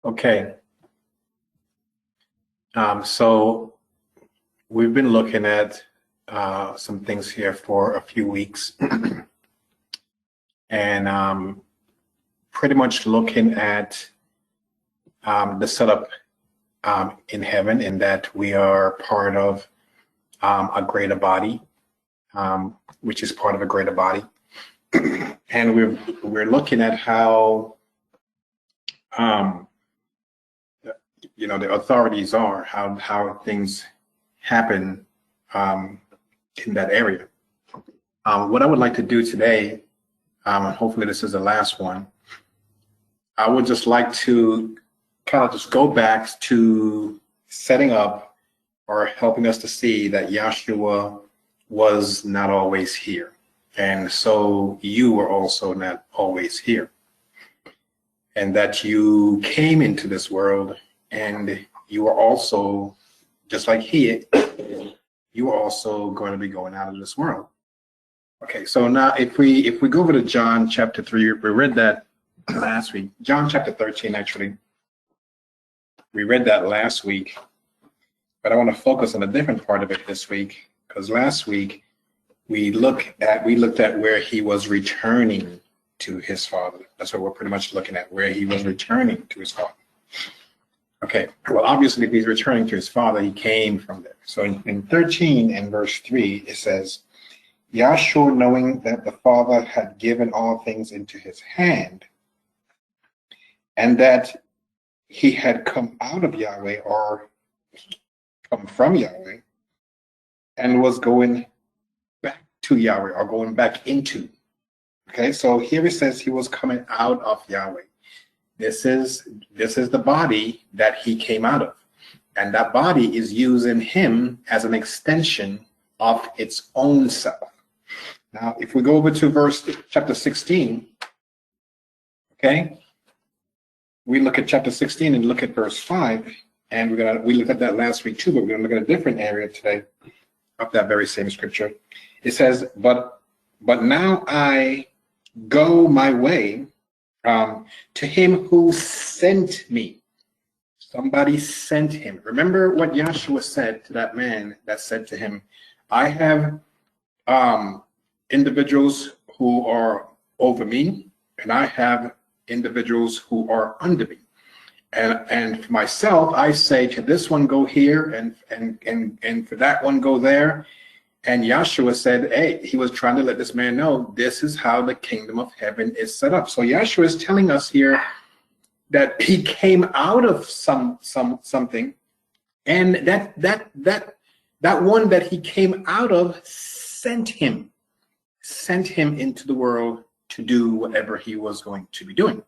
Okay, so we've been looking at some things here for a few weeks and pretty much looking at the setup in heaven, in that we are part of a greater body, which is part of a greater body. And we're looking at how the authorities are, how things happen in that area. What I would like to do today, and hopefully this is the last one, I would just like to kind of just go back to setting up or helping us to see that Yahshua was not always here. And so you were also not always here. And that you came into this world and you are also, just like he, you are also going to be going out of this world. Okay, so now if we go over to John chapter 3, we read that last week. John chapter 13, actually. We read that last week, but I want to focus on a different part of it this week, because last week we looked at where he was returning to his Father. That's what we're pretty much looking at, where he was returning to his Father. Okay, well, obviously, if he's returning to his Father, he came from there. So in 13 and verse 3, it says, Yahshua, knowing that the Father had given all things into his hand, and that he had come out of Yahweh, or come from Yahweh, and was going back to Yahweh, or going back into. Okay, so here it says he was coming out of Yahweh. This is the body that he came out of. And that body is using him as an extension of its own self. Now, if we go over to chapter 16, okay, we look at chapter 16 and look at verse 5, and we looked at that last week too, but we're going to look at a different area today of that very same scripture. It says, but now I go my way to him who sent me. Somebody sent him. Remember what Yahshua said to that man that said to him, I have individuals who are over me, and I have individuals who are under me. And for myself, I say to this one, go here, and for that one, go there. And Yahshua said, hey, he was trying to let this man know this is how the kingdom of heaven is set up. So Yahshua is telling us here that he came out of something, and that one that he came out of sent him into the world to do whatever he was going to be doing.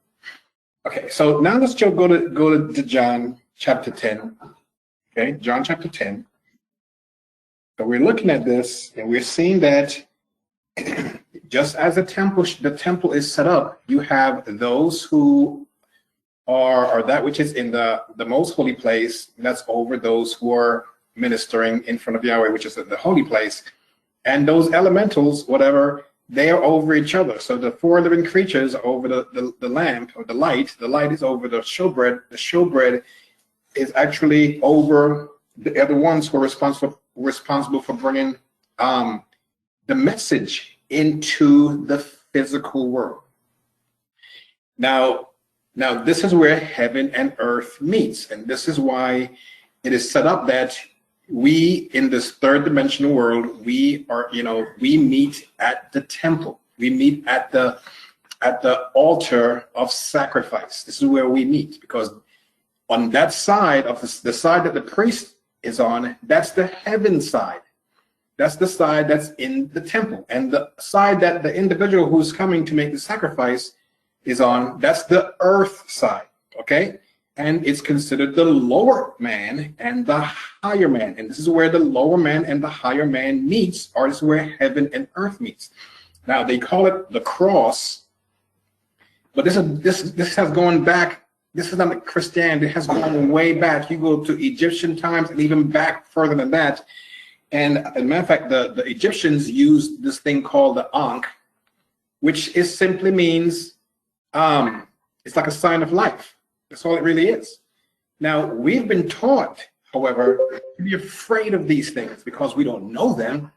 Okay, so now let's go to John chapter 10. Okay, John chapter 10. So we're looking at this, and we're seeing that just as the temple is set up, you have those who are that which is in the most holy place. That's over those who are ministering in front of Yahweh, which is the holy place. And those elementals, whatever, they are over each other. So the four living creatures are over the lamp, or the light. The light is over the showbread. The showbread is actually over the other ones who are responsible for bringing the message into the physical world. Now this is where heaven and earth meets, and this is why it is set up that we, in this third dimensional world, we meet at the temple. We meet at the altar of sacrifice. This is where we meet, because on that side of the side that the priest is on, that's the heaven side. That's the side that's in the temple. And the side that the individual who's coming to make the sacrifice is on, that's the earth side, okay? And it's considered the lower man and the higher man. And this is where the lower man and the higher man meets, or this is where heaven and earth meets. Now, they call it the cross, but this has gone back. This is not Christianity. It has gone way back. You go to Egyptian times and even back further than that. And as a matter of fact, the Egyptians used this thing called the Ankh, which simply means it's like a sign of life. That's all it really is. Now, we've been taught, however, to be afraid of these things because we don't know them.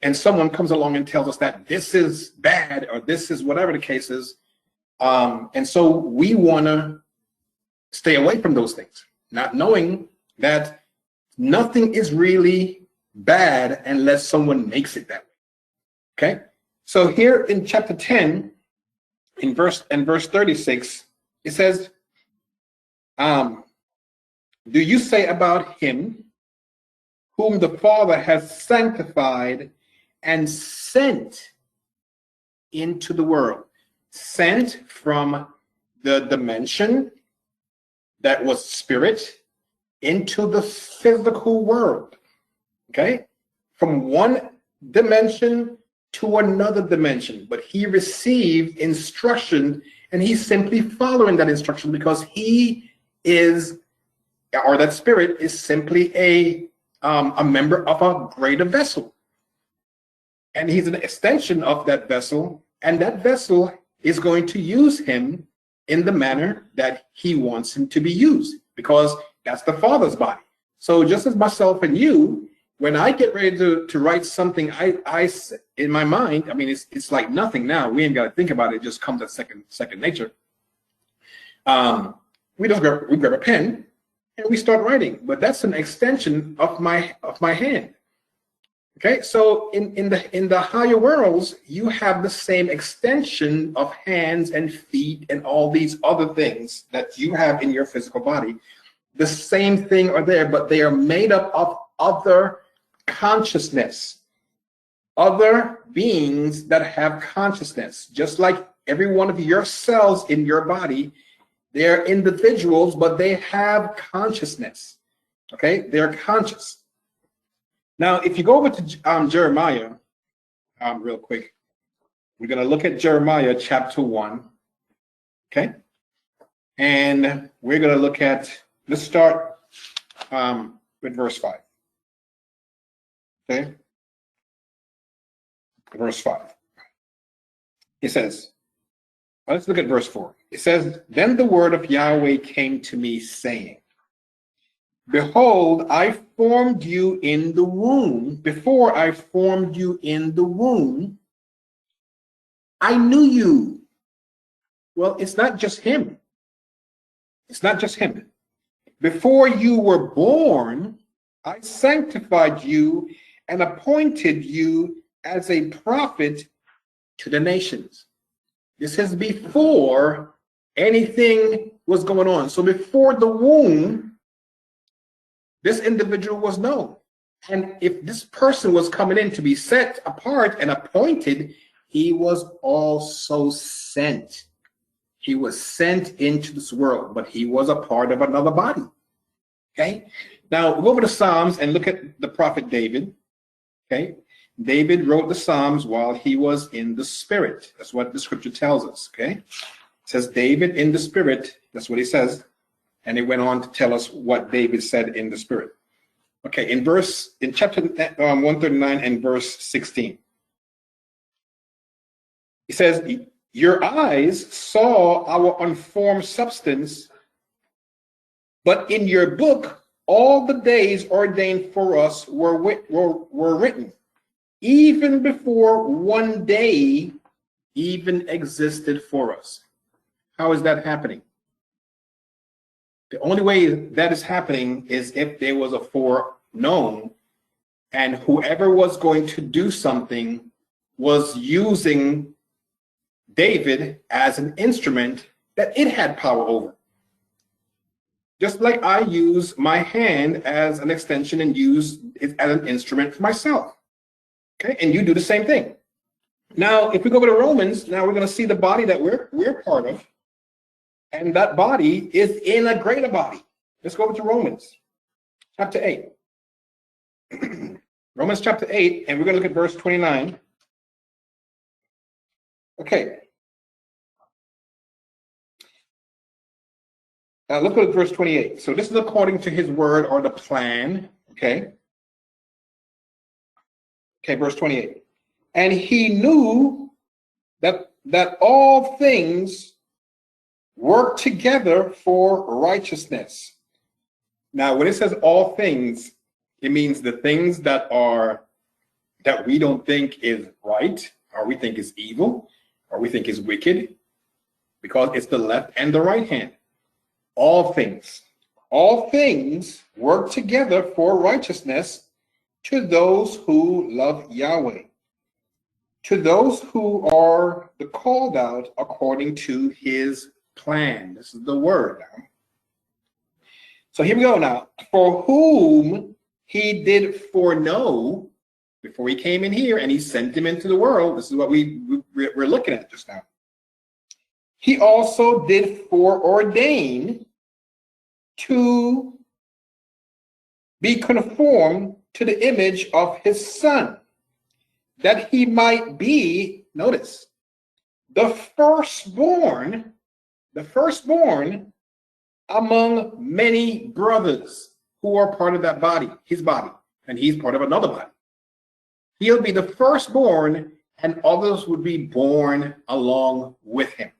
And someone comes along and tells us that this is bad or this is whatever the case is. And so we want to stay away from those things, not knowing that nothing is really bad unless someone makes it that way. Okay? So here in chapter 10, in verse 36, it says, do you say about him whom the Father has sanctified and sent into the world? Sent from the dimension that was spirit into the physical world. Okay? From one dimension to another dimension. But he received instruction and he's simply following that instruction because he is, or that spirit is simply a member of a greater vessel. And he's an extension of that vessel, and that vessel is going to use him in the manner that he wants him to be used, because that's the Father's body. So just as myself and you, when I get ready to write something, I in my mind, I mean, it's like nothing now. We ain't got to think about it. It just comes at second nature. We grab a pen and we start writing, but that's an extension of my hand. Okay, so in the higher worlds, you have the same extension of hands and feet and all these other things that you have in your physical body. The same thing are there, but they are made up of other consciousness, other beings that have consciousness. Just like every one of your cells in your body, they're individuals, but they have consciousness. Okay, they're conscious. Now, if you go over to Jeremiah, real quick, we're going to look at Jeremiah chapter 1, okay? And we're going to look at, let's start with verse 5, okay? Verse 5. It says, let's look at verse 4. It says, then the word of Yahweh came to me saying, behold, I formed you in the womb. Before I formed you in the womb, I knew you. Well, it's not just him. It's not just him. Before you were born, I sanctified you and appointed you as a prophet to the nations. This is before anything was going on. So before the womb, this individual was known. And if this person was coming in to be set apart and appointed, he was also sent. He was sent into this world, but he was a part of another body. Okay? Now, go over to Psalms and look at the prophet David. Okay? David wrote the Psalms while he was in the spirit. That's what the scripture tells us. Okay? It says David in the spirit. That's what he says. And it went on to tell us what David said in the spirit. Okay, in chapter 139 and verse 16, he says, your eyes saw our unformed substance, but in your book all the days ordained for us were written, even before one day even existed for us. How is that happening? The only way that is happening is if there was a foreknown, and whoever was going to do something was using David as an instrument that it had power over. Just like I use my hand as an extension and use it as an instrument for myself. Okay, and you do the same thing. Now, if we go over to Romans, now we're going to see the body that we're part of. And that body is in a greater body. Let's go over to Romans chapter 8. Romans chapter 8, and we're going to look at verse 29. Okay. Now look at verse 28. So this is according to his word or the plan. Okay. Okay, verse 28. And he knew that all things work together for righteousness. Now, when it says all things, it means the things that we don't think is right, or we think is evil, or we think is wicked, because it's the left and the right hand. All things work together for righteousness to those who love Yahweh, to those who are the called out according to his plan. This is the word now. So here we go now. For whom he did foreknow before he came in here and he sent him into the world. This is what we're looking at just now. He also did foreordain to be conformed to the image of his son, that he might be, notice, the firstborn among many brothers who are part of that body, his body, and he's part of another body. He'll be the firstborn, and others would be born along with him.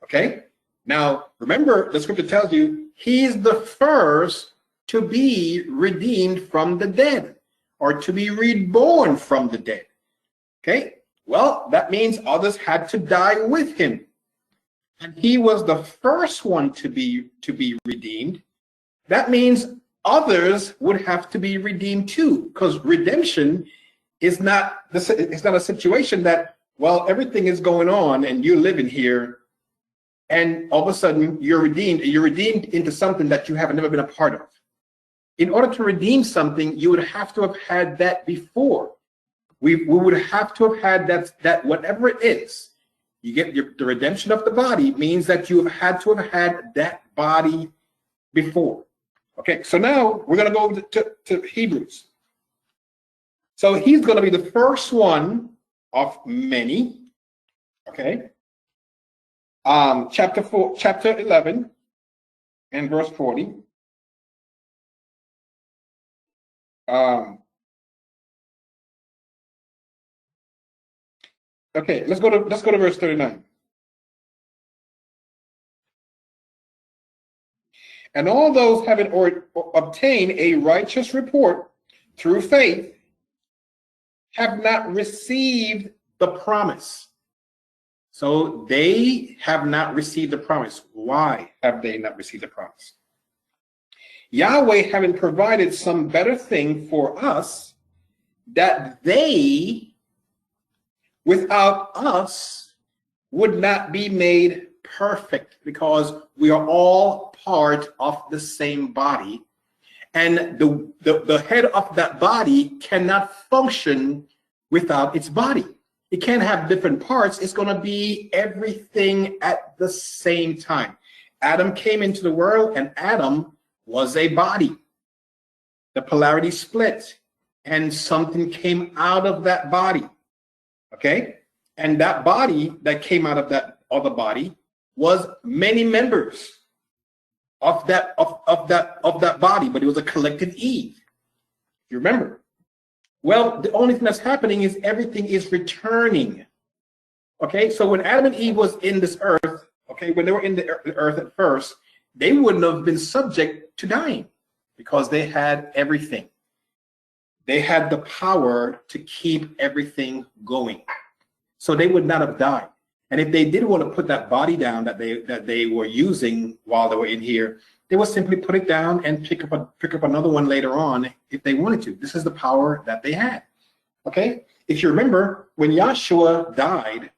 Okay? Now, remember, the scripture tells you he's the first to be redeemed from the dead, or to be reborn from the dead. Okay? Well, that means others had to die with him. And he was the first one to be redeemed. That means others would have to be redeemed too, because redemption is not a situation that, well, everything is going on and you're living here, and all of a sudden you're redeemed into something that you have never been a part of. In order to redeem something, you would have to have had that before. We would have to have had that whatever it is. You get the redemption of the body means that you have had to have had that body before. Okay, so now we're going to go to Hebrews. So he's going to be the first one of many. Okay. Chapter 11 and verse 40. Okay, let's go to verse 39. And all those having obtained a righteous report through faith have not received the promise. So they have not received the promise. Why have they not received the promise? Yahweh having provided some better thing for us, that they without us would not be made perfect, because we are all part of the same body, and the head of that body cannot function without its body. It can't have different parts. It's going to be everything at the same time. Adam came into the world, and Adam was a body. The polarity split, and something came out of that body. Okay, and that body that came out of that other body was many members of that body, but it was a collective Eve. You remember? Well, the only thing that's happening is everything is returning. Okay, so when Adam and Eve was in this earth, okay, when they were in the earth at first, they wouldn't have been subject to dying because they had everything. They had the power to keep everything going. So they would not have died. And if they did want to put that body down that they were using while they were in here, they would simply put it down and pick up another one later on if they wanted to. This is the power that they had. Okay? If you remember, when Yahshua died,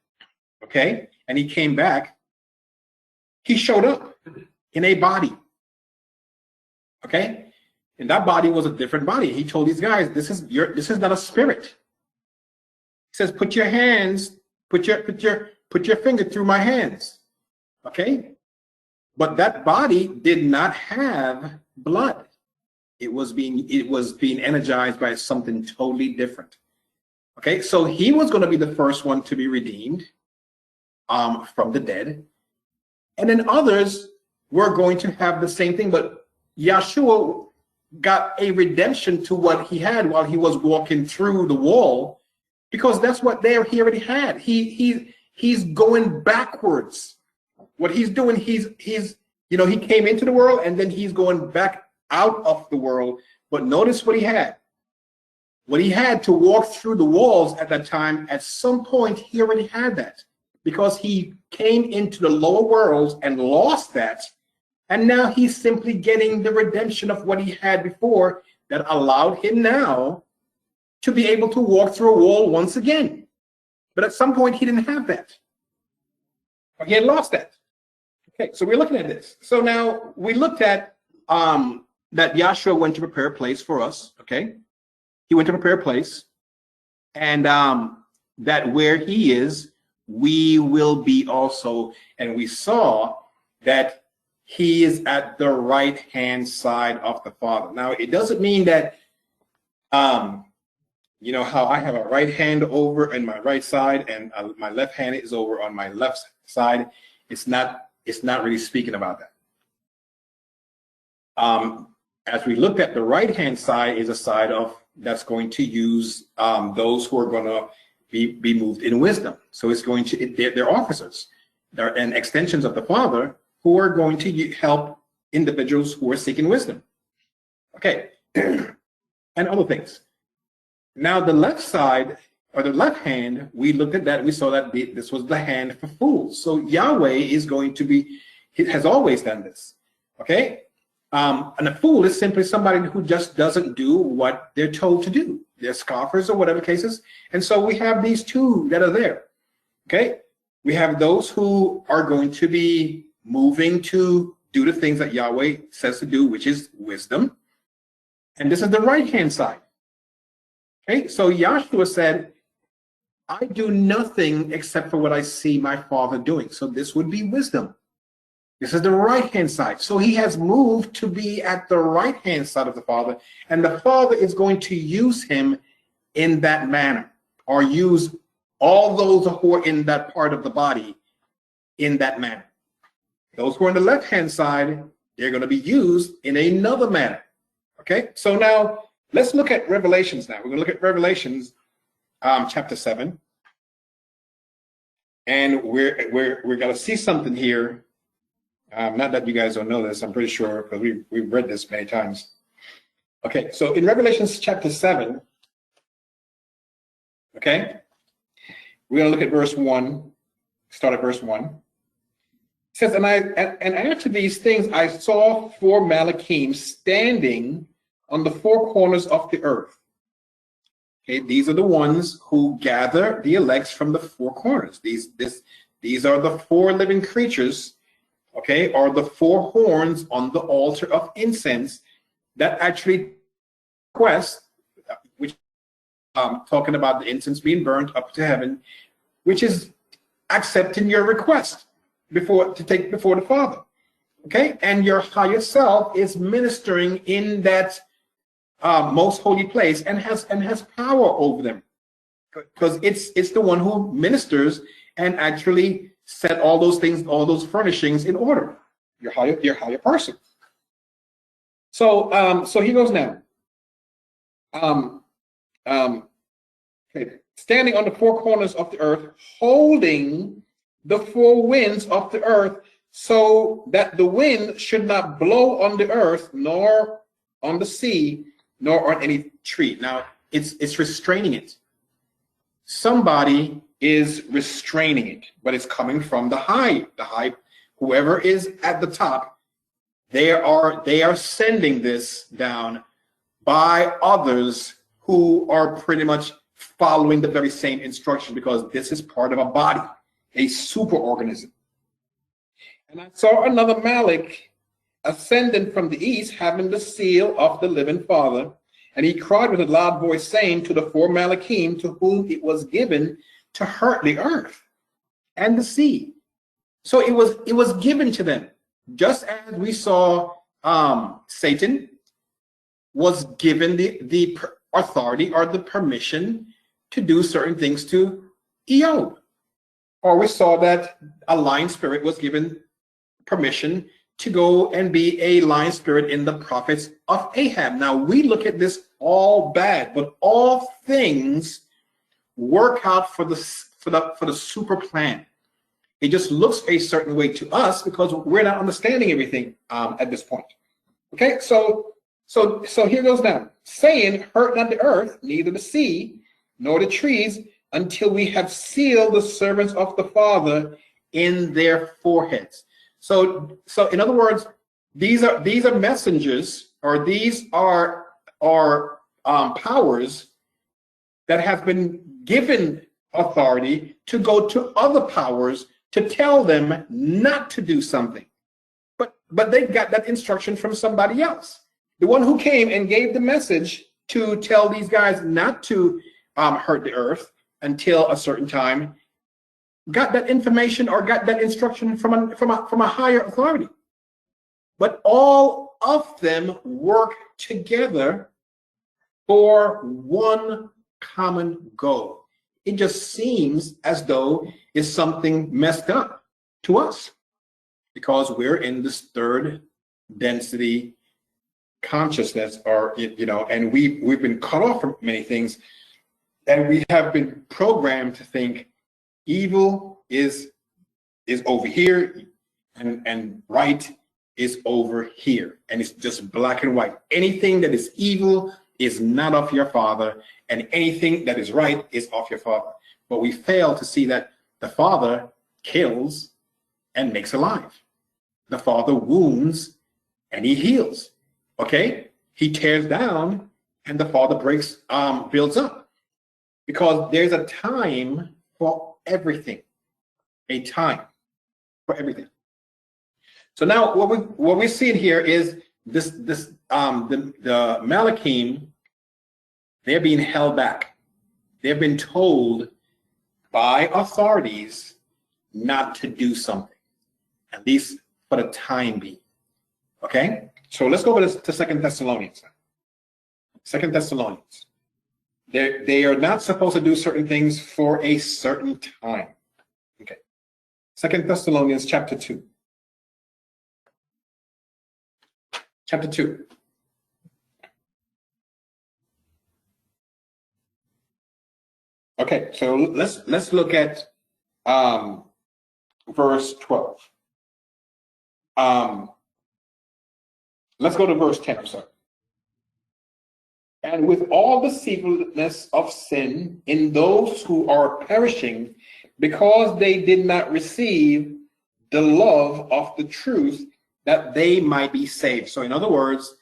okay, and he came back, he showed up in a body. Okay? And that body was a different body. He told these guys, this is not a spirit. He says, put your hands, put your finger through my hands. Okay? But that body did not have blood. It was being energized by something totally different. Okay, so he was going to be the first one to be redeemed from the dead. And then others were going to have the same thing, but Yahshua got a redemption to what he had while he was walking through the wall, because that's what he already had. He's going backwards. what he's doing, he's you know, he came into the world and then he's going back out of the world. But notice what he had. What he had to walk through the walls at that time, at some point he already had that, because he came into the lower worlds and lost that. And now he's simply getting the redemption of what he had before that allowed him now to be able to walk through a wall once again. But at some point he didn't have that. Or he had lost that. Okay, so we're looking at this. So now we looked at that Yahshua went to prepare a place for us, okay? He went to prepare a place, and that where he is, we will be also. And we saw that he is at the right-hand side of the Father. Now, it doesn't mean that, you know, how I have a right hand over on my right side and my left hand is over on my left side. It's not really speaking about that. As we looked at, the right-hand side is a side of that's going to use those who are going to be moved in wisdom. So it's going to, they're officers, they're and extensions of the Father who are going to help individuals who are seeking wisdom. Okay, and other things. Now the left side, or the left hand, we looked at that, we saw that this was the hand for fools. So Yahweh is going to be, he has always done this, okay? And a fool is simply somebody who just doesn't do what they're told to do. They're scoffers or whatever cases. And so we have these two that are there, okay? We have those who are going to be moving to do the things that Yahweh says to do, which is wisdom. And this is the right-hand side. Okay, so Yahshua said, I do nothing except for what I see my Father doing. So this would be wisdom. This is the right-hand side. So he has moved to be at the right-hand side of the Father, and the Father is going to use him in that manner, or use all those who are in that part of the body in that manner. Those who are on the left-hand side, they're going to be used in another manner. Okay, so now let's look at Revelations now. We're going to look at Revelations chapter 7. And we're going to see something here. Not that you guys don't know this, I'm pretty sure, because we've read this many times. Okay, so in Revelations chapter 7, okay, we're going to look at verse 1, start at verse 1. It says, and after these things I saw 4 Malachim standing on the 4 corners of the earth. Okay, these are the ones who gather the elects from the 4 corners. These are the 4 living creatures, okay, or the 4 horns on the altar of incense that actually request, which talking about the incense being burnt up to heaven, which is accepting your request before the Father. Okay, and your higher self is ministering in that most holy place and has power over them, because it's the one who ministers and actually set all those things, all those furnishings in order. Your higher person. So so he goes now. Okay, standing on the 4 corners of the earth, holding the 4 winds of the earth, so that the wind should not blow on the earth, nor on the sea, nor on any tree. Now it's restraining it. Somebody is restraining it, but it's coming from the high. Whoever is at the top, they are sending this down by others who are pretty much following the very same instruction, because this is part of a body, a superorganism. And I saw another Malach ascending from the east, having the seal of the living Father, and he cried with a loud voice, saying to the 4 Malachim, to whom it was given to hurt the earth and the sea. So it was given to them, just as we saw Satan was given the authority or the permission to do certain things to Eob. Or we saw that a lion spirit was given permission to go and be a lion spirit in the prophets of Ahab. Now we look at this all bad, but all things work out for the super plan. It just looks a certain way to us because we're not understanding everything at this point. Okay, so here goes now. Saying, hurt not the earth, neither the sea, nor the trees, until we have sealed the servants of the Father in their foreheads. So in other words, these are messengers, or these are powers that have been given authority to go to other powers to tell them not to do something. But they got that instruction from somebody else. The one who came and gave the message to tell these guys not to hurt the earth until a certain time got that information or got that instruction from a higher authority. But all of them work together for one common goal. It just seems as though it's something messed up to us because we're in this third density consciousness, or and we've been cut off from many things, and we have been programmed to think evil is over here and right is over here, and it's just black and white. Anything that is evil is not of your Father, and anything that is right is of your Father. But we fail to see that the Father kills and makes alive. The Father wounds and he heals. Okay? He tears down and the Father builds up. Because there's a time for everything. A time for everything. So now what we see here is the Malachim, they're being held back. They've been told by authorities not to do something, at least for the time being. Okay? So let's go over to 2 Thessalonians. 2 Thessalonians. They are not supposed to do certain things for a certain time. Okay. 2 Thessalonians chapter 2. Chapter 2. Okay, so let's look at verse 12. Let's go to verse 10, I'm sorry. And with all deceitfulness of sin in those who are perishing, because they did not receive the love of the truth, that they might be saved. So in other words,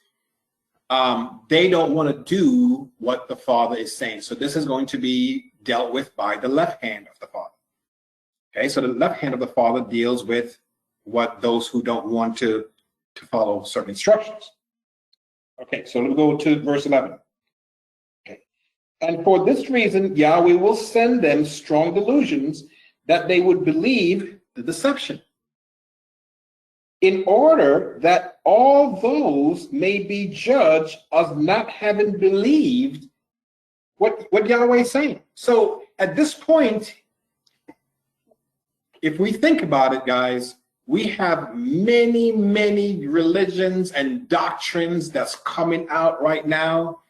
they don't want to do what the Father is saying. So this is going to be dealt with by the left hand of the Father. Okay, so the left hand of the Father deals with what those who don't want to follow certain instructions. Okay, so let's go to verse 11. Okay, and for this reason, Yahweh will send them strong delusions that they would believe the deception, in order that all those may be judged as not having believed what Yahweh is saying. So at this point, if we think about it, guys, we have many, many religions and doctrines that's coming out right now,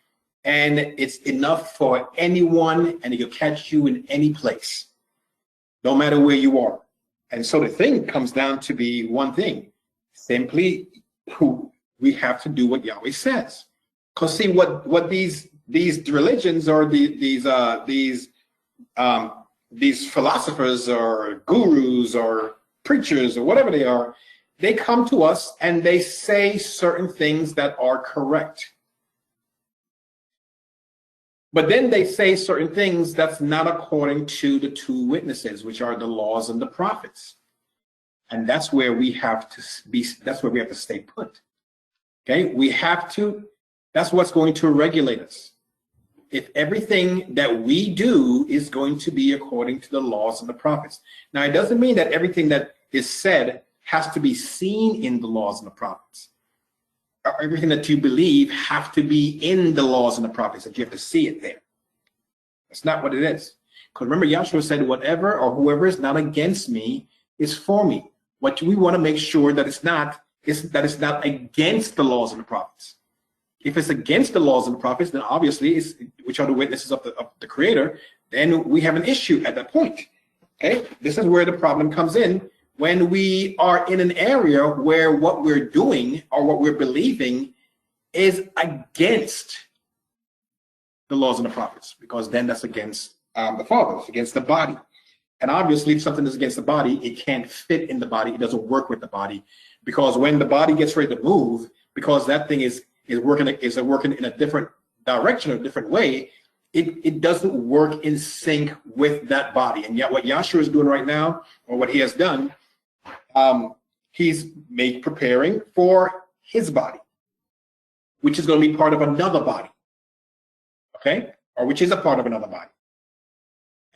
and it's enough for anyone, and it'll catch you in any place, no matter where you are. And so the thing comes down to be one thing: simply, we have to do what Yahweh says. Because see, what these religions or these philosophers or gurus or preachers or whatever they are, they come to us and they say certain things that are correct. But then they say certain things that's not according to the two witnesses, which are the laws and the prophets. And that's where we have to be, that's where we have to stay put. Okay, we have to, that's what's going to regulate us. If everything that we do is going to be according to the laws and the prophets. Now, it doesn't mean that everything that is said has to be seen in the laws and the prophets. Or everything that you believe have to be in the laws and the prophets, that you have to see it there. That's not what it is. Because remember, Yahshua said, whatever or whoever is not against me is for me. What we want to make sure that it's not is that it's not against the laws and the prophets. If it's against the laws and the prophets, then obviously, which are the witnesses of the Creator, then we have an issue at that point. Okay, this is where the problem comes in when we are in an area where what we're doing or what we're believing is against the laws of the prophets, because then that's against the fathers, against the body. And obviously, if something is against the body, it can't fit in the body. It doesn't work with the body, because when the body gets ready to move, because that thing is working in a different direction, a different way, it doesn't work in sync with that body. And yet, what Yahshua is doing right now, or what he has done, he's preparing for his body, which is going to be part of another body. Okay, or which is a part of another body.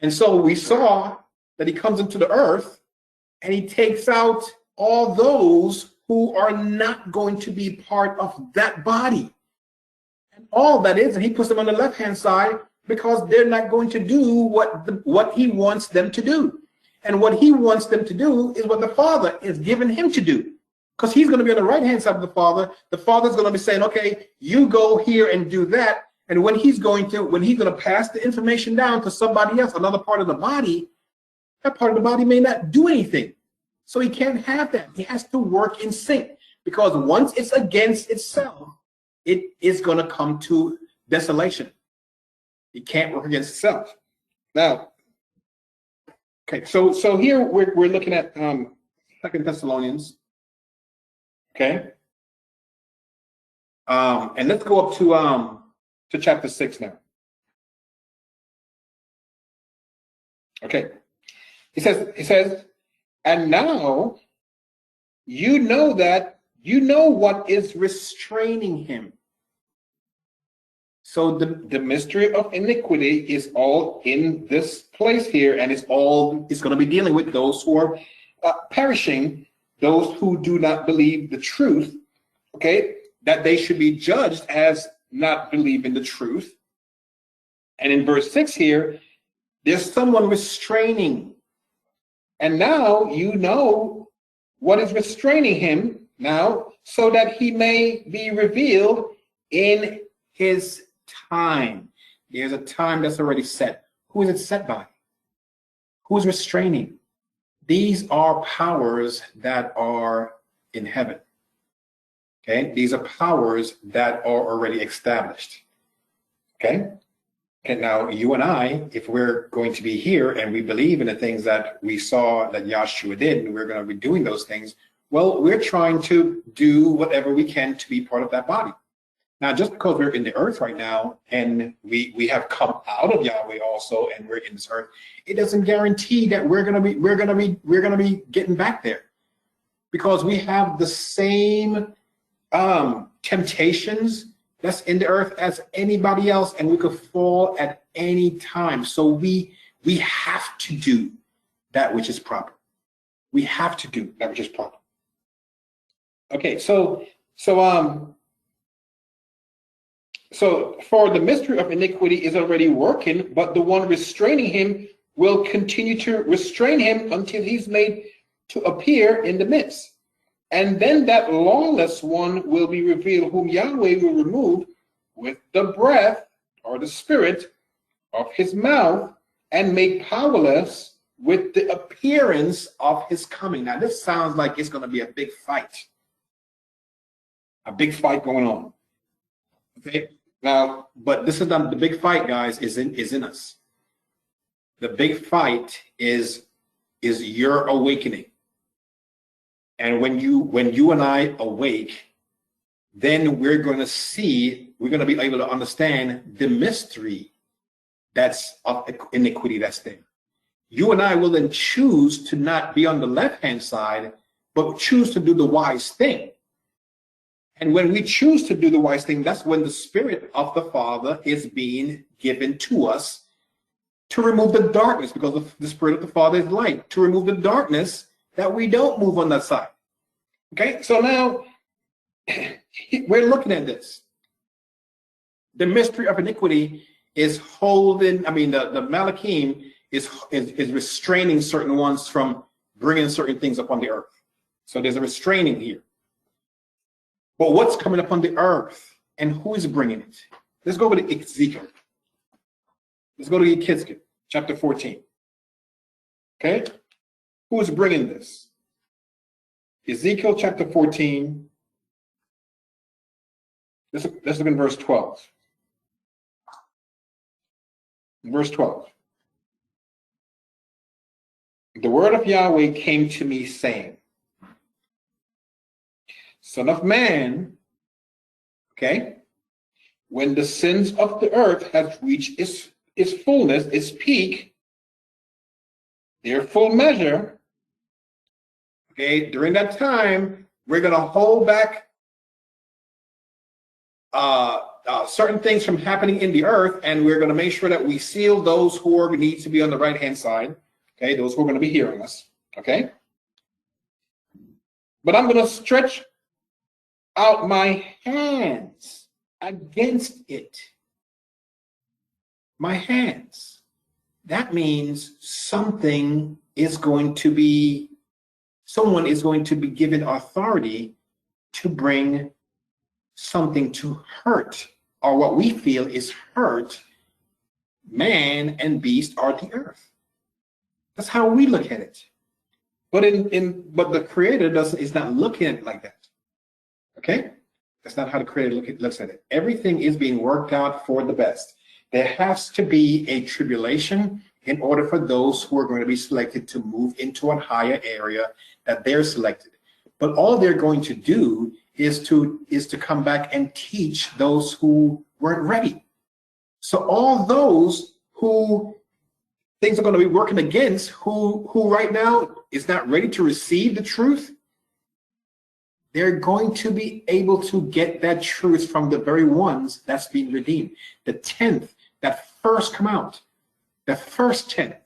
And so we saw that he comes into the earth and he takes out all those who are not going to be part of that body. And all that is, and he puts them on the left-hand side because they're not going to do what he wants them to do. And what he wants them to do is what the Father is giving him to do. Because he's going to be on the right-hand side of the Father. The Father's going to be saying, okay, you go here and do that. And when he's going to pass the information down to somebody else, another part of the body, that part of the body may not do anything. So he can't have that. He has to work in sync, because once it's against itself, it is going to come to desolation. It can't work against itself. Now, okay, so here we're looking at 2 Thessalonians. Okay. And let's go up to chapter 6 now. Okay. He says, and now you know what is restraining him. So the mystery of iniquity is all in this place here, and it's going to be dealing with those who are perishing, those who do not believe the truth, okay, that they should be judged as not believing the truth. And in verse 6 here, there's someone restraining. And now you know what is restraining him now, so that he may be revealed in his time. There's a time that's already set. Who is it set by? Who is restraining? These are powers that are in heaven. Okay, these are powers that are already established. Okay. And now you and I, if we're going to be here and we believe in the things that we saw that Yahshua did, and we're going to be doing those things, well, we're trying to do whatever we can to be part of that body. Now, just because we're in the earth right now and we have come out of Yahweh also, and we're in this earth, it doesn't guarantee that we're going to be getting back there, because we have the same temptations that's in the earth as anybody else, and we could fall at any time. So we have to do that which is proper. We have to do that which is proper. Okay, so for the mystery of iniquity is already working, but the one restraining him will continue to restrain him until he's made to appear in the midst. And then that lawless one will be revealed, whom Yahweh will remove with the breath or the spirit of his mouth, and make powerless with the appearance of his coming. Now, this sounds like it's going to be a big fight. A big fight going on. Okay. Now, but this is not the big fight, guys, is in us. The big fight is your awakening. And when you and I awake, then we're going to be able to understand the mystery that's of iniquity that's there. You and I will then choose to not be on the left-hand side, but choose to do the wise thing. And when we choose to do the wise thing, that's when the Spirit of the Father is being given to us to remove the darkness, because the Spirit of the Father is light, to remove the darkness that we don't move on that side. Okay, so now we're looking at this. The mystery of iniquity is holding, the Malachim is restraining certain ones from bringing certain things upon the earth. So there's a restraining here. But what's coming upon the earth, and who is bringing it? Let's go to Ezekiel. Let's go to Ezekiel, chapter 14. Okay? Who is bringing this? Ezekiel chapter 14. Let's look in verse 12. Verse 12. The word of Yahweh came to me, saying, Son of man, okay, when the sins of the earth have reached its fullness, its peak, their full measure, okay, during that time, we're going to hold back certain things from happening in the earth, and we're going to make sure that we seal those who need to be on the right-hand side, okay, those who are going to be hearing us, okay? But I'm going to stretch out my hands against it. My hands. That means someone is going to be given authority to bring something to hurt, or what we feel is hurt, man and beast or the earth. That's how we look at it. But but the Creator is not looking at it like that. Okay? That's not how the Creator looks at it. Everything is being worked out for the best. There has to be a tribulation in order for those who are going to be selected to move into a higher area that they're selected. But all they're going to do is to come back and teach those who weren't ready. So all those who things are going to be working against, who right now is not ready to receive the truth, they're going to be able to get that truth from the very ones that's being redeemed. The 10th that first come out, the first 10th.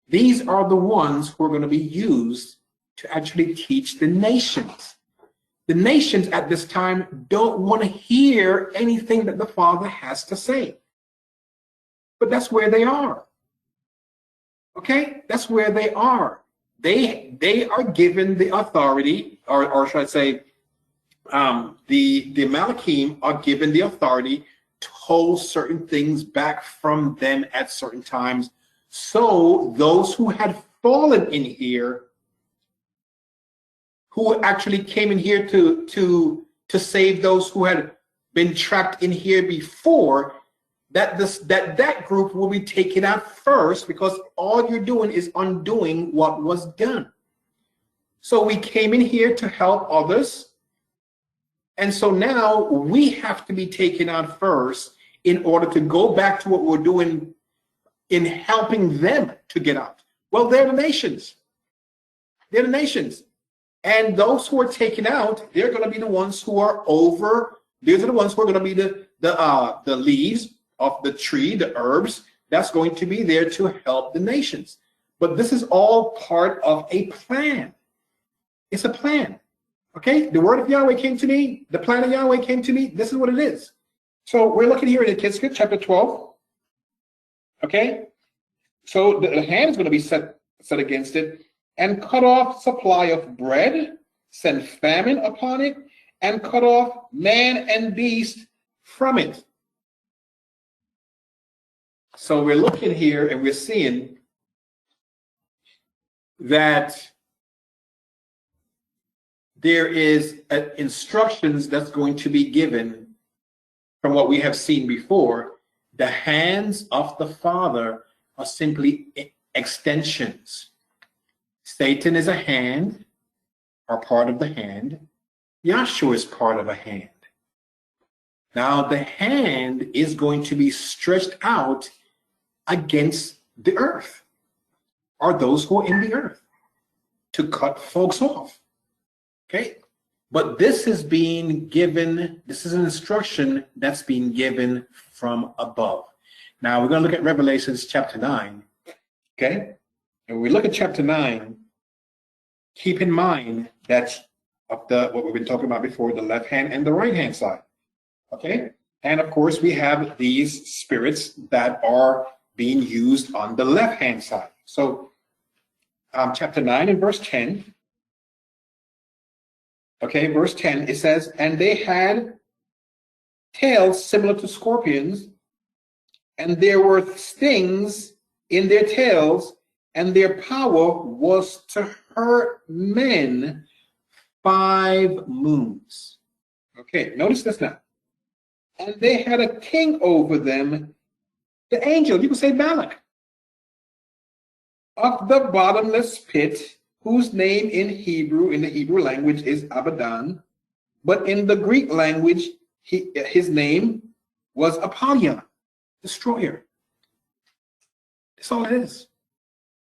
These are the ones who are going to be used to actually teach the nations. The nations at this time don't want to hear anything that the Father has to say. But that's where they are. Okay? That's where they are. They are given the authority, or should I say, the Malachim are given the authority to hold certain things back from them at certain times. So those who had fallen in here, who actually came in here to save those who had been trapped in here before, that group will be taken out first, because all you're doing is undoing what was done. So we came in here to help others, and so now we have to be taken out first in order to go back to what we're doing in helping them to get out. Well, they're the nations. They're the nations. And those who are taken out, they're going to be the ones who are over. These are the ones who are going to be the leaves of the tree, the herbs. That's going to be there to help the nations. But this is all part of a plan. It's a plan. Okay? The word of Yahweh came to me. The plan of Yahweh came to me. This is what it is. So we're looking here in Ezekiel chapter 12. Okay? So the hand is going to be set against it, and cut off supply of bread, send famine upon it, and cut off man and beast from it. So we're looking here and we're seeing that there is instructions that's going to be given from what we have seen before. The hands of the Father are simply extensions. Satan is a hand, or part of the hand. Yahshua is part of a hand. Now the hand is going to be stretched out against the earth, or those who are in the earth, to cut folks off. Okay? But this is being given, this is an instruction that's being given from above. Now we're going to look at Revelations chapter 9. Okay? And when we look at chapter 9, keep in mind that what we've been talking about before, the left hand and the right hand side. Okay? And of course, we have these spirits that are being used on the left hand side. So, chapter 9 and verse 10. Okay, verse 10, it says, and they had tails similar to scorpions, and there were stings in their tails, and their power was to hurt men 5 moons. Okay, notice this now. And they had a king over them, the angel, you can say Balak, of the bottomless pit, whose name in the Hebrew language is Abaddon, but in the Greek language, his name was Apollyon, destroyer. That's all it is.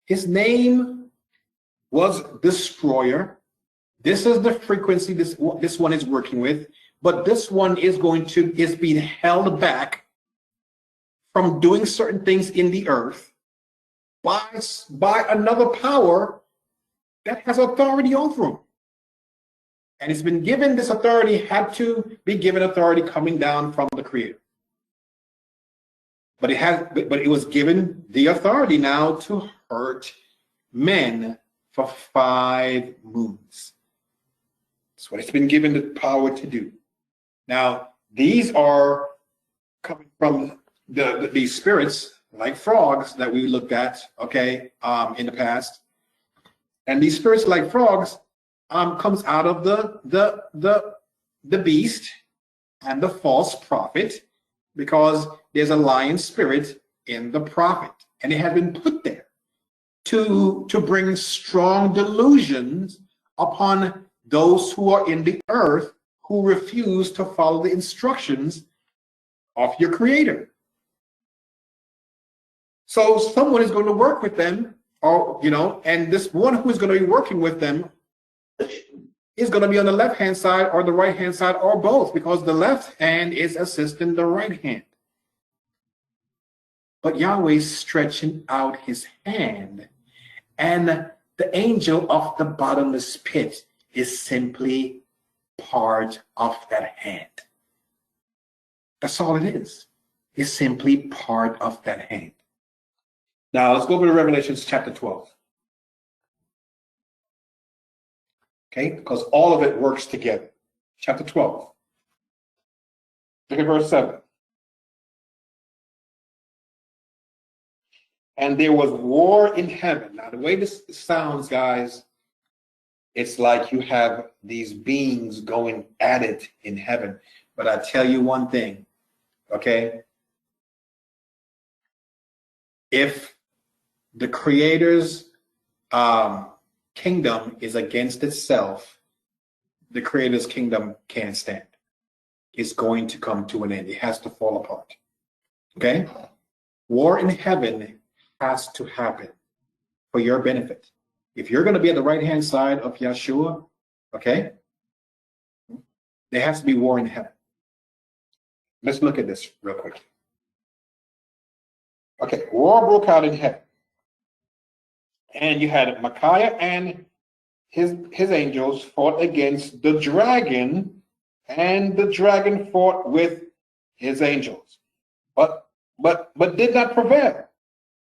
His name was destroyer. This is the frequency this one is working with, but this one is being held back from doing certain things in the earth by another power that has authority over him. And it's been given, this authority had to be given authority coming down from the Creator. But it was given the authority now to hurt men for 5 moons. That's what it's been given the power to do. Now, these are coming from these spirits like frogs that we looked at, okay, in the past. And these spirits like frogs comes out of the beast and the false prophet, because there's a lion spirit in the prophet, and it had been put there to bring strong delusions upon those who are in the earth who refuse to follow the instructions of your Creator. So someone is going to work with them, or and this one who is going to be working with them is going to be on the left-hand side or the right-hand side or both, because the left hand is assisting the right hand. But Yahweh is stretching out his hand, and the angel of the bottomless pit is simply part of that hand. That's all it is. It's simply part of that hand. Now let's go over to Revelation chapter 12. Okay, because all of it works together. Chapter 12. Look at verse 7. And there was war in heaven. Now, the way this sounds, guys, it's like you have these beings going at it in heaven. But I tell you one thing, okay? If the Creator's kingdom is against itself, the Creator's kingdom can't stand. It's going to come to an end. It has to fall apart. Okay? War in heaven has to happen for your benefit. If you're going to be at the right-hand side of Yahshua, okay, there has to be war in heaven. Let's look at this real quick. Okay, war broke out in heaven. And you had Micaiah and his angels fought against the dragon, and the dragon fought with his angels, but did not prevail,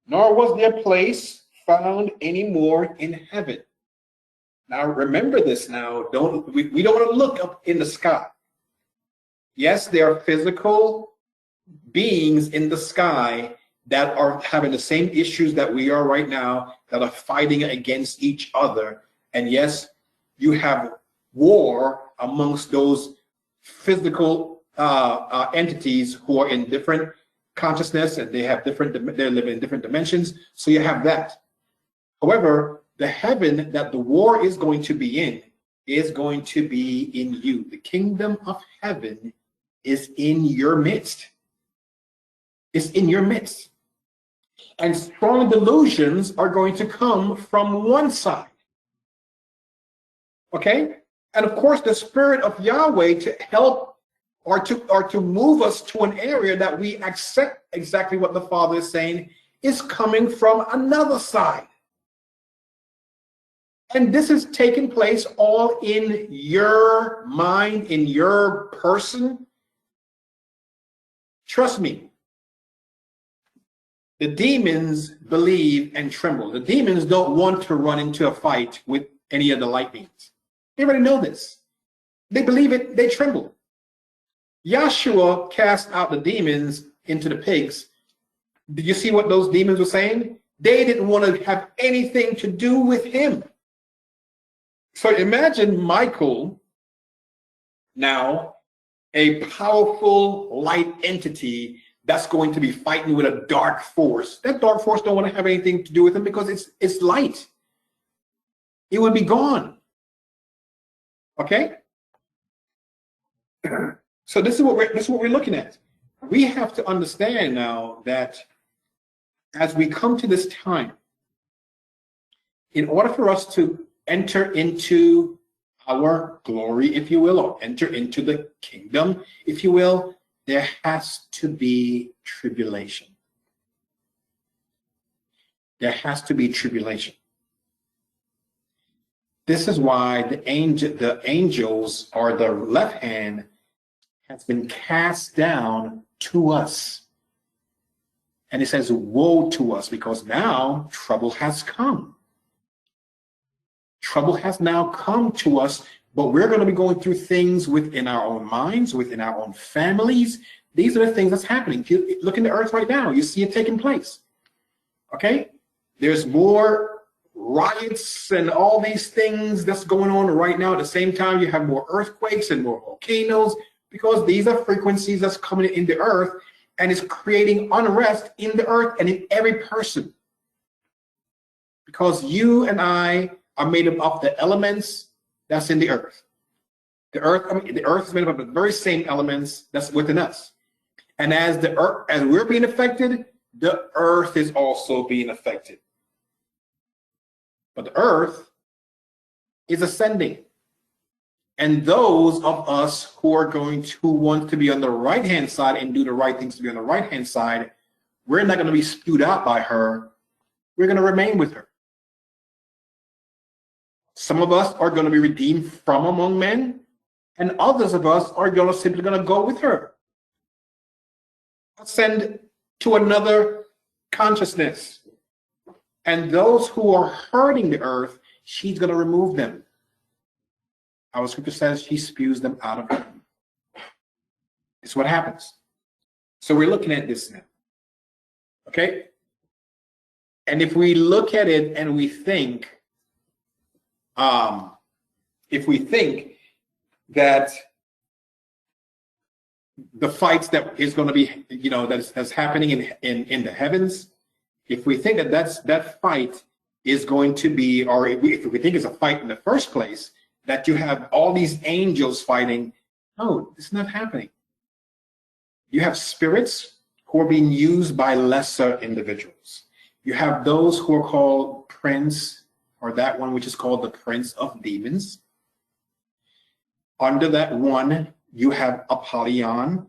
nor was their place found anymore in heaven. Now remember this. Now we don't want to look up in the sky. Yes, there are physical beings in the sky that are having the same issues that we are right now, that are fighting against each other. And yes, you have war amongst those physical entities who are in different consciousness, and they live in different dimensions. So you have that. However, the heaven that the war is going to be in is going to be in you. The kingdom of heaven is in your midst. It's in your midst. And strong delusions are going to come from one side. Okay? And of course, the Spirit of Yahweh to help or to move us to an area that we accept exactly what the Father is saying is coming from another side. And this is taking place all in your mind, in your person. Trust me. The demons believe and tremble. The demons don't want to run into a fight with any of the light beings. They already know this. They believe it, they tremble. Yahshua cast out the demons into the pigs. Did you see what those demons were saying? They didn't want to have anything to do with him. So imagine Michael, now a powerful light entity that's going to be fighting with a dark force. That dark force don't want to have anything to do with him because it's light. It would be gone. Okay? So this is what we're looking at. We have to understand now that as we come to this time, in order for us to enter into our glory, if you will, or enter into the kingdom, if you will, there has to be tribulation. There has to be tribulation. This is why the angels, or the left hand, has been cast down to us. And it says, woe to us, because now trouble has come. Trouble has now come to us, but we're going to be going through things within our own minds, within our own families. These are the things that's happening. If you look in the earth right now, you see it taking place. Okay? There's more riots and all these things that's going on right now. At the same time, you have more earthquakes and more volcanoes, because these are frequencies that's coming in the earth, and it's creating unrest in the earth and in every person. Because you and I are made up of the elements that's in the earth. The earth is made up of the very same elements that's within us. And as we're being affected, the earth is also being affected. But the earth is ascending. And those of us who want to be on the right-hand side and do the right things to be on the right-hand side, we're not going to be spewed out by her. We're going to remain with her. Some of us are going to be redeemed from among men, and others of us are simply going to go with her. Ascend to another consciousness. And those who are hurting the earth, she's going to remove them. Our scripture says she spews them out of her. It's what happens. So we're looking at this now. Okay? And if we look at it and we think, that the fights that is going to be, that's happening in the heavens, if we think that fight is going to be, or if we think it's a fight in the first place, that you have all these angels fighting, no, it's not happening. You have spirits who are being used by lesser individuals. You have those who are called prince, or that one which is called the prince of demons. Under that one, you have Apollyon,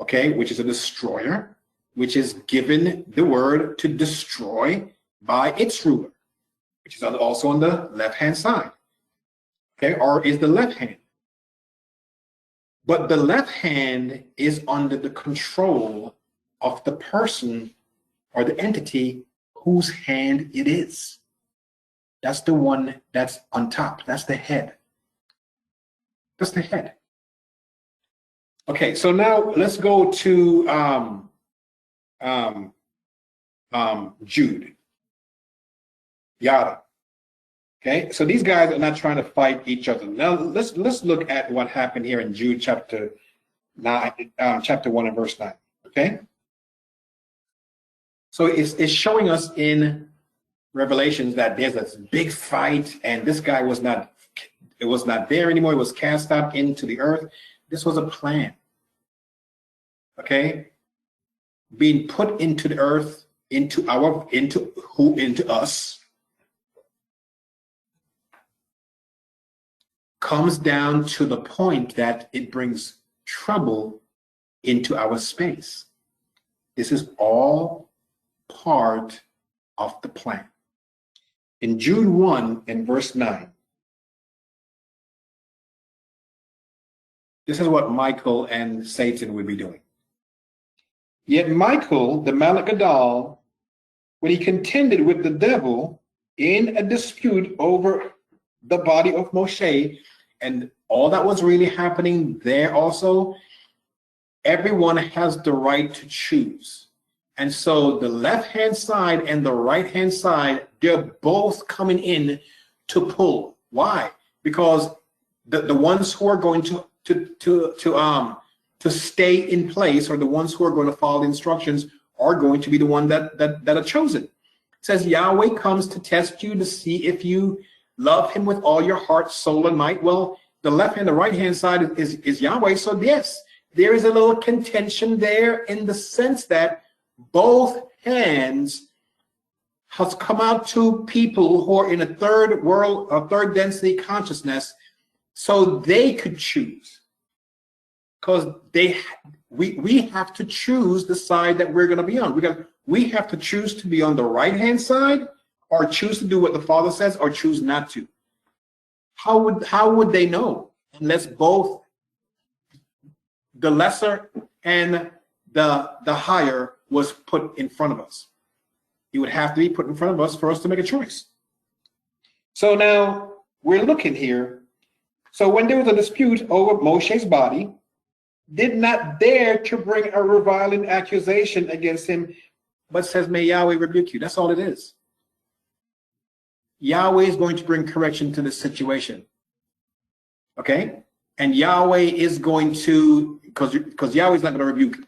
okay, which is a destroyer, which is given the word to destroy by its ruler, which is also on the left-hand side, okay, or is the left hand. But the left hand is under the control of the person or the entity whose hand it is. That's the one that's on top. That's the head. That's the head. Okay, so now let's go to Jude. Yada. Okay, so these guys are not trying to fight each other. Now let's look at what happened here in Jude chapter 9, chapter 1 and verse 9. Okay, so it's showing us in Revelations that there's this big fight, and this guy was not there anymore. He was cast out into the earth. This was a plan. Okay, being put into the earth, into us, comes down to the point that it brings trouble into our space. This is all part of the plan. In Jude 1 and verse 9, this is what Michael and Satan would be doing. Yet Michael, the Malach-Gadol, when he contended with the devil in a dispute over the body of Moshe, and all that was really happening there also, everyone has the right to choose. And so the left-hand side and the right-hand side, they're both coming in to pull. Why? Because the ones who are going to stay in place, or the ones who are going to follow the instructions, are going to be the one that are chosen. It says Yahweh comes to test you to see if you love him with all your heart, soul, and might. Well, the left hand, the right hand side is Yahweh. So yes, there is a little contention there in the sense that both hands has come out to people who are in a third world, a third density consciousness, so they could choose. Because we have to choose the side that we're going to be on. We have to choose to be on the right hand side, or choose to do what the Father says, or choose not to. How would they know unless both the lesser and the higher was put in front of us? It would have to be put in front of us for us to make a choice. So now we're looking here. So when there was a dispute over Moshe's body, did not dare to bring a reviling accusation against him, but says, may Yahweh rebuke you. That's all it is. Yahweh is going to bring correction to this situation. Okay? And Yahweh is going to, because Yahweh's not going to rebuke,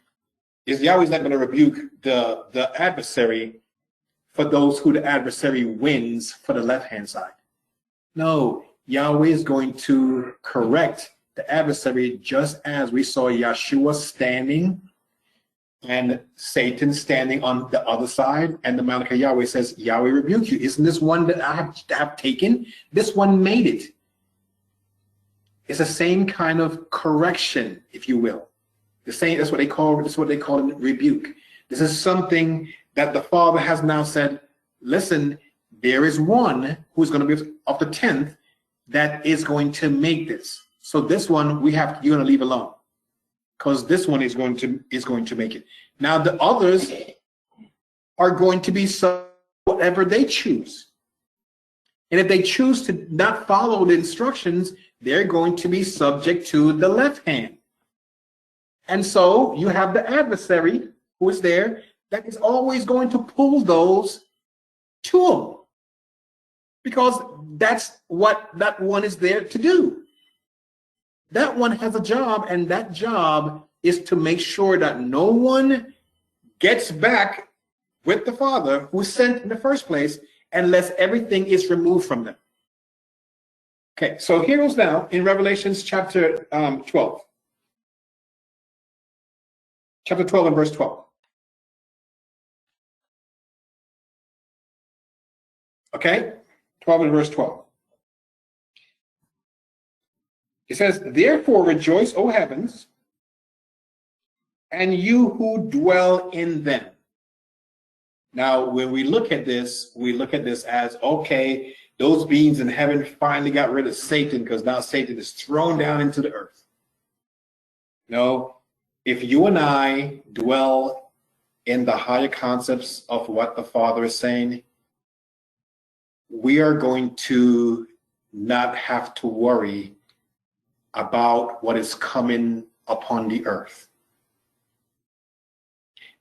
Yahweh's not going to rebuke the adversary for those who the adversary wins for the left-hand side. No, Yahweh is going to correct the adversary, just as we saw Yahshua standing and Satan standing on the other side, and the Malachi Yahweh says, Yahweh rebuke you. Isn't this one that I have taken? This one made it. It's the same kind of correction, if you will. The same, that's what they call it, rebuke. This is something that the Father has now said, listen, there is one who's going to be of the 10th that is going to make this. So this one you're going to leave alone, because this one is going to make it. Now the others are going to be whatever they choose. And if they choose to not follow the instructions, they're going to be subject to the left hand. And so you have the adversary who is there that is always going to pull those to them, because that's what that one is there to do. That one has a job, and that job is to make sure that no one gets back with the Father who sent in the first place unless everything is removed from them. Okay, so here is now in Revelations chapter 12. Chapter 12 and verse 12. Okay, 12 and verse 12. It says, therefore rejoice, O heavens, and you who dwell in them. Now, when we look at this as, okay, those beings in heaven finally got rid of Satan, because now Satan is thrown down into the earth. No, if you and I dwell in the higher concepts of what the Father is saying, we are going to not have to worry about what is coming upon the earth.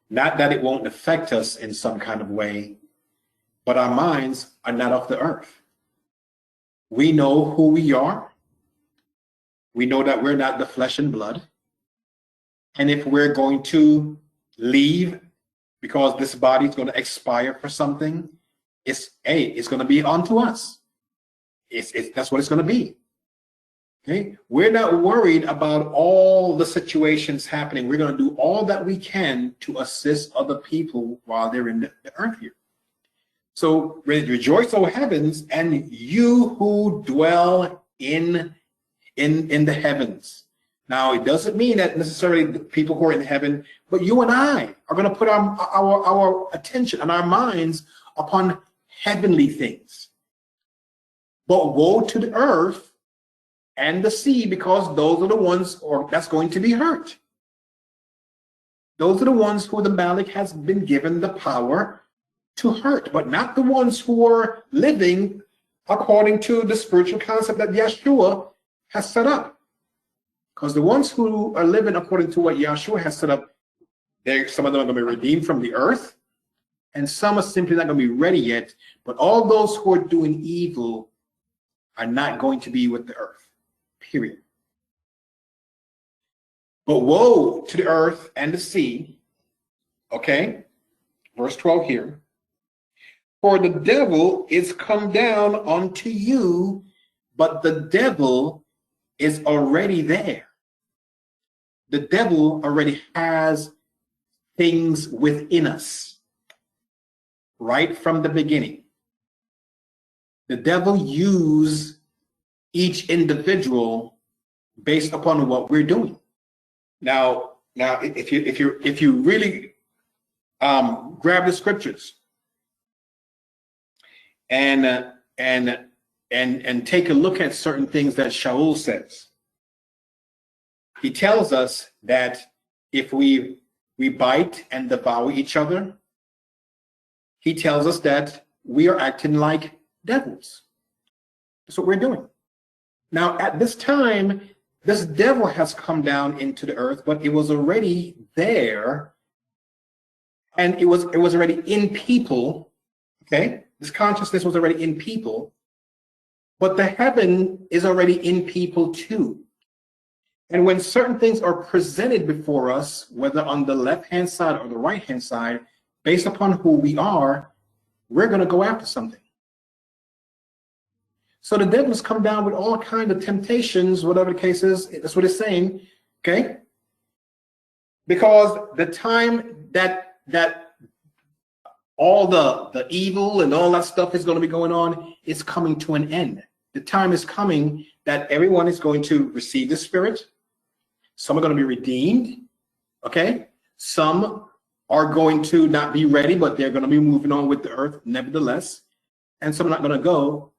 Not that it won't affect us in some kind of way, but our minds are not of the earth. We know who we are. We know that we're not the flesh and blood. And if we're going to leave because this body is going to expire for something, it's going to be onto us. That's what it's going to be. Okay, we're not worried about all the situations happening. We're going to do all that we can to assist other people while they're in the earth here. So rejoice, O heavens, and you who dwell in the heavens. Now, it doesn't mean that necessarily the people who are in heaven, but you and I are going to put our attention and our minds upon heavenly things. But woe to the earth and the sea, because those are the ones that's going to be hurt. Those are the ones who the Malik has been given the power to hurt, but not the ones who are living according to the spiritual concept that Yahshua has set up. Because the ones who are living according to what Yahshua has set up, Some of them are going to be redeemed from the earth, and some are simply not going to be ready yet. But all those who are doing evil are not going to be with the earth, period. But woe to the earth and the sea, okay? Verse 12 here. For the devil is come down unto you, but the devil is already there. The devil already has things within us right from the beginning. The devil uses each individual based upon what we're doing. Now, if you really grab the scriptures and take a look at certain things that Shaul says, he tells us that if we bite and devour each other, he tells us that we are acting like devils. That's what we're doing. Now, at this time, this devil has come down into the earth, but it was already there, and it was already in people. Okay, this consciousness was already in people, but the heaven is already in people too. And when certain things are presented before us, whether on the left-hand side or the right-hand side, based upon who we are, we're going to go after something. So the devil has come down with all kinds of temptations, whatever the case is. That's what it's saying, okay? Because the time that all the evil and all that stuff is going to be going on is coming to an end. The time is coming that everyone is going to receive the Spirit. Some are going to be redeemed, okay? Some are going to not be ready, but they're going to be moving on with the earth nevertheless. And some are not going to go.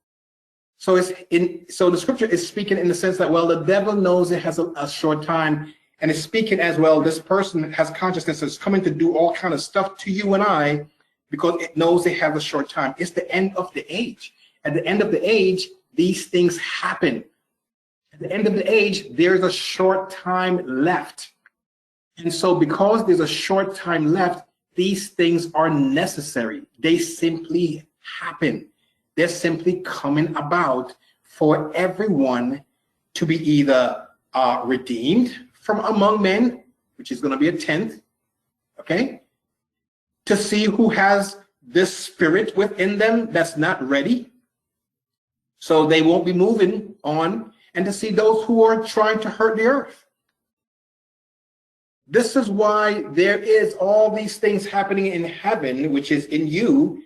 So so the scripture is speaking in the sense that, well, the devil knows it has a short time, and it's speaking as well, this person has consciousness that's coming to do all kind of stuff to you and I because it knows they have a short time. It's the end of the age. At the end of the age, these things happen. At the end of the age, there's a short time left. And so because there's a short time left, these things are necessary. They simply happen. They're simply coming about for everyone to be either redeemed from among men, which is going to be a 10th, okay? To see who has this spirit within them that's not ready, so they won't be moving on, and to see those who are trying to hurt the earth. This is why there is all these things happening in heaven, which is in you.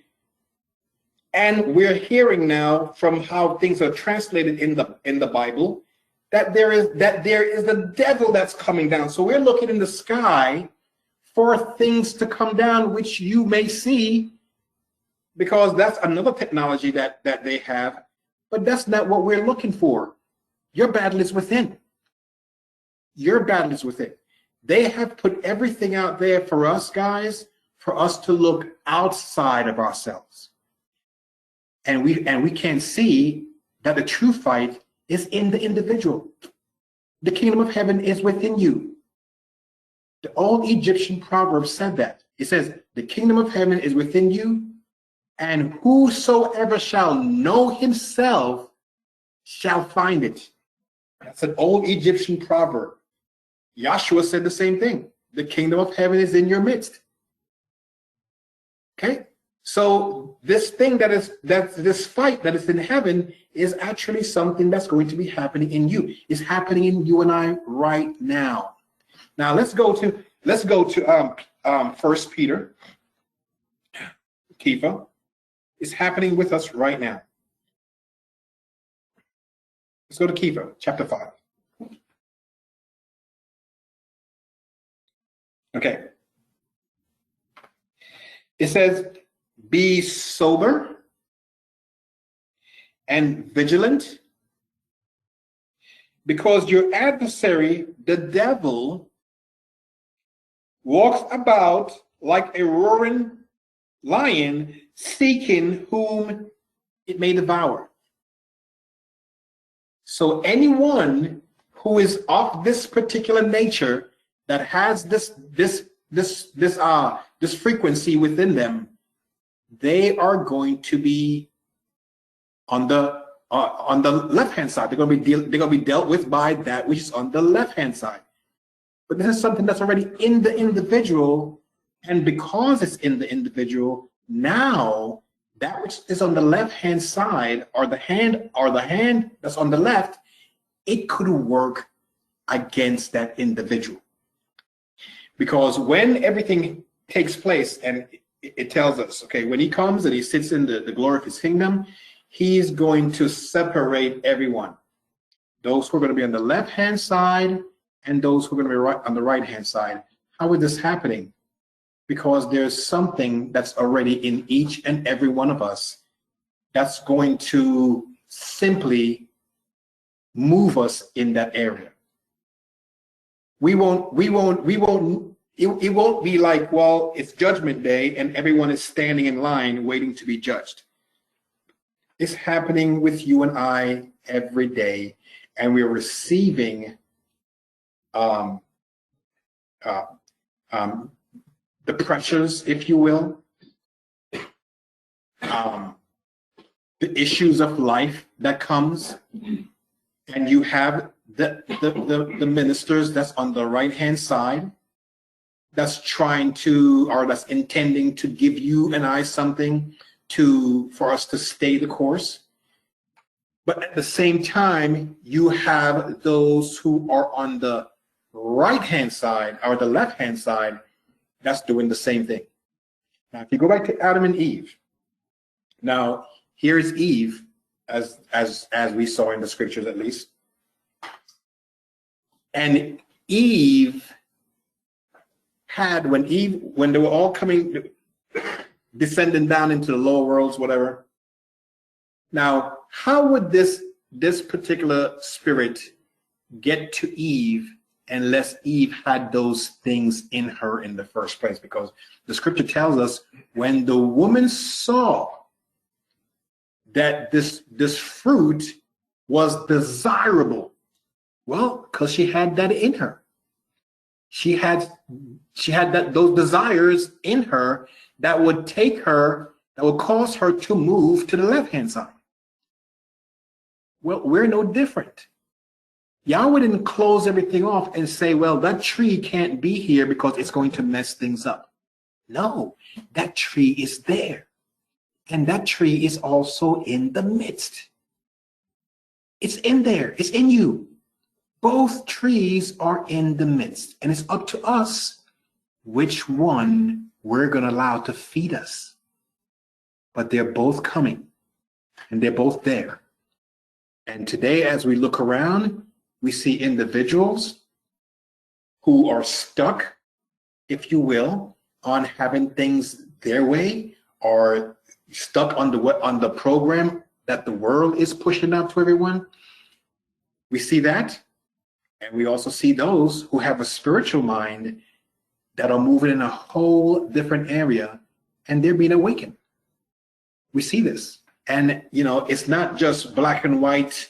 And we're hearing now from how things are translated in the Bible that there is a devil that's coming down. So we're looking in the sky for things to come down, which you may see, because that's another technology that they have. But that's not what we're looking for. Your battle is within. Your battle is within. They have put everything out there for us, guys, for us to look outside of ourselves. And we can see that the true fight is in the individual. The kingdom of heaven is within you. The old Egyptian proverb said that. It says, the kingdom of heaven is within you, and whosoever shall know himself shall find it. That's an old Egyptian proverb. Yahshua said the same thing. The kingdom of heaven is in your midst. Okay? So this thing this fight that is in heaven is actually something that's going to be happening in you. It's happening in you and I right now. Now let's go to 1 Peter. Kiva. It's happening with us right now. Let's go to Kiva, chapter 5. Okay. It says, be sober and vigilant, because your adversary, the devil, walks about like a roaring lion, seeking whom it may devour. So anyone who is of this particular nature, that has this this frequency within them, they are going to be on the left-hand side. They're going to be dealt with by that which is on the left-hand side. But this is something that's already in the individual, and because it's in the individual, now that which is on the left-hand side, or the hand that's on the left, it could work against that individual. Because when everything takes place, and it tells us, okay, when he comes and he sits in the glory of his kingdom, he's going to separate everyone. Those who are going to be on the left-hand side and those who are going to be on the right-hand side. How is this happening? Because there's something that's already in each and every one of us that's going to simply move us in that area. It won't be like, well, it's judgment day and everyone is standing in line waiting to be judged. It's happening with you and I every day, and we're receiving the pressures, if you will, the issues of life that comes, and you have the ministers that's on the right-hand side that's trying to, or that's intending to give you and I something for us to stay the course. But at the same time, you have those who are on the right-hand side or the left-hand side that's doing the same thing. Now, if you go back to Adam and Eve, now here's Eve, as we saw in the scriptures at least. And Eve had, when they were all coming, descending down into the lower worlds, whatever. Now, how would this particular spirit get to Eve unless Eve had those things in her in the first place? Because the scripture tells us when the woman saw that this fruit was desirable, well, because she had that in her. She had those desires in her that would cause her to move to the left-hand side. Well, we're no different. Yahweh didn't close everything off and say, well, that tree can't be here because it's going to mess things up. No, that tree is there. And that tree is also in the midst. It's in there. It's in you. Both trees are in the midst. And it's up to us which one we're going to allow to feed us. But they're both coming. And they're both there. And today, as we look around, we see individuals who are stuck, if you will, on having things their way, or stuck on the program that the world is pushing out to everyone. We see that, and we also see those who have a spiritual mind that are moving in a whole different area, and they're being awakened. We see this, and it's not just black and white.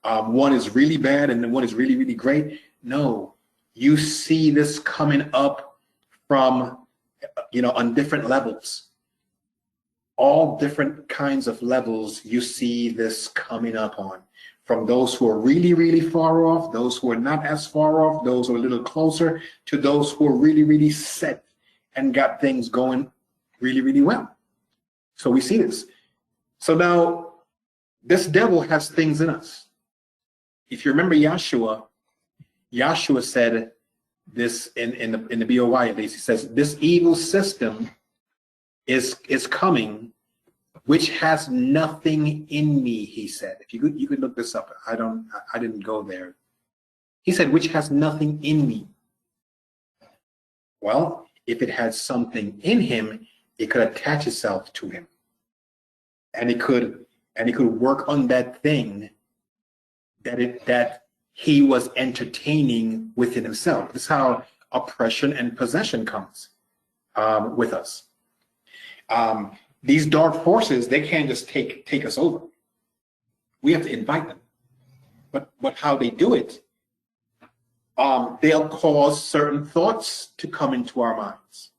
One is really bad and then one is really, really great. No, you see this coming up from, on different levels. All different kinds of levels you see this coming up on. From those who are really, really far off, those who are not as far off, those who are a little closer, to those who are really, really set and got things going really, really well. So we see this. So now, this devil has things in us. If you remember Yahshua said this in the BOY at least. He says, this evil system is coming, which has nothing in me, he said. If you could look this up. I didn't go there. He said, which has nothing in me. Well, if it had something in him, it could attach itself to him. And it could work on that thing that he was entertaining within himself. This is how oppression and possession comes with us. These dark forces, they can't just take us over. We have to invite them. But how they do it, they'll cause certain thoughts to come into our minds.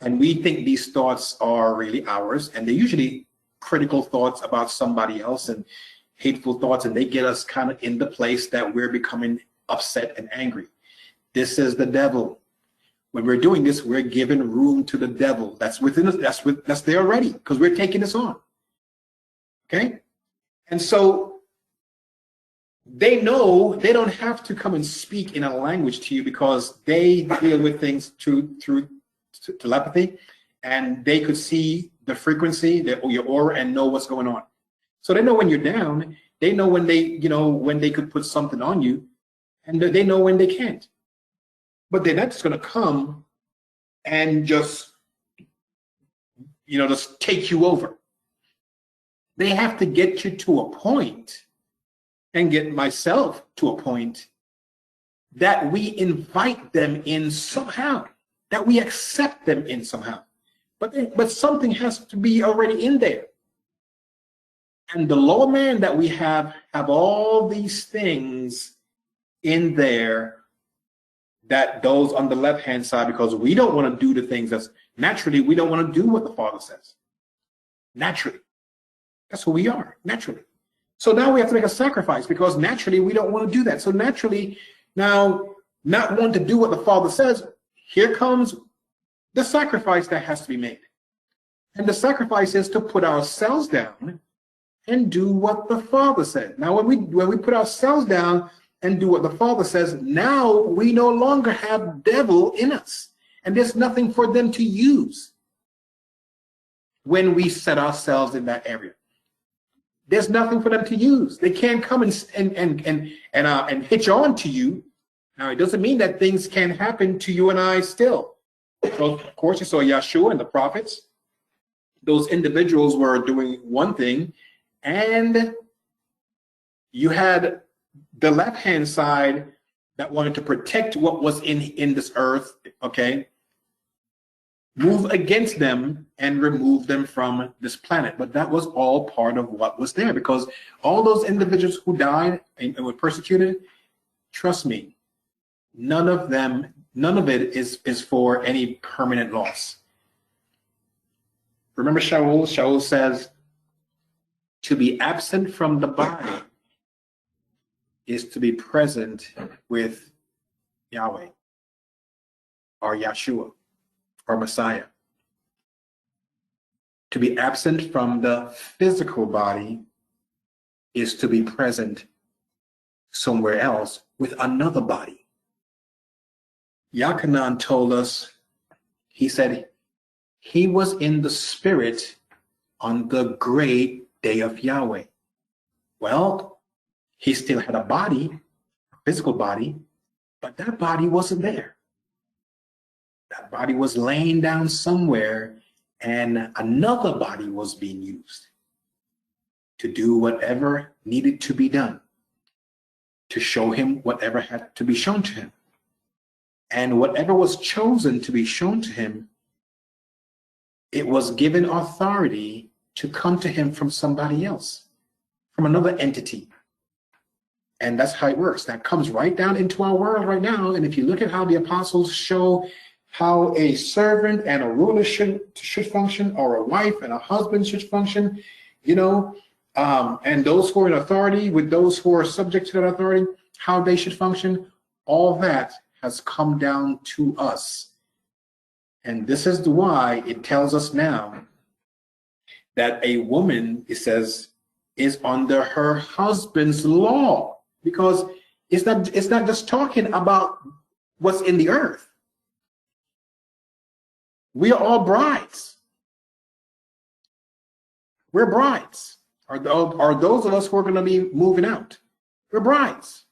And we think these thoughts are really ours, and they're usually critical thoughts about somebody else and hateful thoughts, and they get us kind of in the place that we're becoming upset and angry. This is the devil. When we're doing this, we're giving room to the devil. That's within us. That's there already, because we're taking this on. Okay? And so they know they don't have to come and speak in a language to you, because they deal with things through telepathy, and they could see the frequency, your aura, and know what's going on. So they know when you're down. They know when when they could put something on you, and they know when they can't. But they're not just going to come and just take you over. They have to get you to a point, and get myself to a point, that we invite them in somehow, that we accept them in somehow. But something has to be already in there. And the lower man that we have all these things in there, that those on the left-hand side, because we don't want to do the things that's naturally, we don't want to do what the Father says. Naturally. That's who we are, naturally. So now we have to make a sacrifice, because naturally we don't want to do that. So naturally, now, not wanting to do what the Father says, here comes the sacrifice that has to be made. And the sacrifice is to put ourselves down and do what the Father said. Now, when we put ourselves down and do what the Father says, now we no longer have devil in us. And there's nothing for them to use when we set ourselves in that area. There's nothing for them to use. They can't come and hitch on to you. Now, it doesn't mean that things can't happen to you and I still. So, of course, you saw Yahshua and the prophets. Those individuals were doing one thing, and you had the left-hand side that wanted to protect what was in this earth, okay, move against them and remove them from this planet. But that was all part of what was there, because all those individuals who died and were persecuted, trust me, none of it is for any permanent loss. Remember Shaul? Shaul says, to be absent from the body is to be present with Yahweh, or Yahshua, or Messiah. To be absent from the physical body is to be present somewhere else with another body. Yachanan told us, he said, he was in the spirit on the great day of Yahweh. Well, he still had a body, a physical body, but that body wasn't there. That body was laying down somewhere, and another body was being used to do whatever needed to be done, to show him whatever had to be shown to him. And whatever was chosen to be shown to him, it was given authority to come to him from somebody else, from another entity. And that's how it works. That comes right down into our world right now. And if you look at how the apostles show how a servant and a ruler should function, or a wife and a husband should function, and those who are in authority with those who are subject to that authority, how they should function, all that has come down to us. And this is why it tells us now that a woman, it says, is under her husband's law, because it's not just talking about what's in the earth. We are all brides. We're brides. Are those of us who are going to be moving out? We're brides.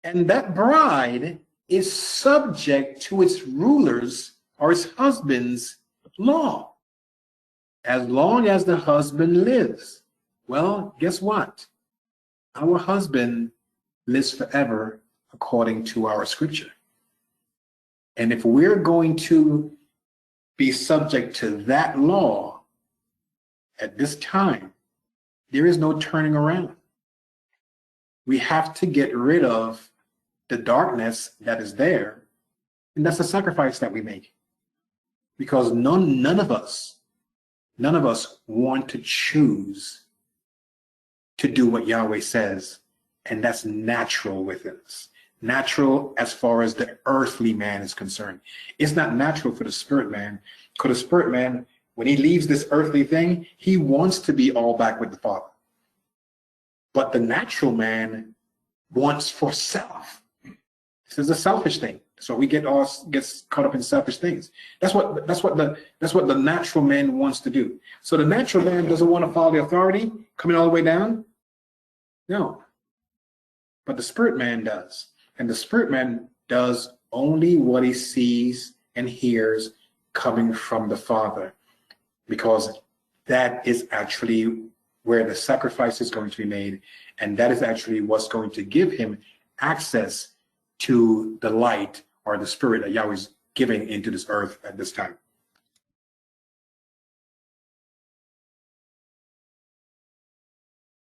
And that bride is subject to its rulers or its husband's law, as long as the husband lives. Well, guess what? Our husband lives forever according to our scripture. And if we're going to be subject to that law at this time, there is no turning around. We have to get rid of the darkness that is there, and that's the sacrifice that we make. Because none of us want to choose to do what Yahweh says, and that's natural within us. Natural as far as the earthly man is concerned. It's not natural for the spirit man, because the spirit man, when he leaves this earthly thing, he wants to be all back with the Father. But the natural man wants for self. This is a selfish thing. So we gets caught up in selfish things. That's what the natural man wants to do. So the natural man doesn't want to follow the authority coming all the way down. No. But the spirit man does. And the spirit man does only what he sees and hears coming from the Father, because that is actually where the sacrifice is going to be made, and that is actually what's going to give him access to the light or the spirit that Yahweh is giving into this earth at this time.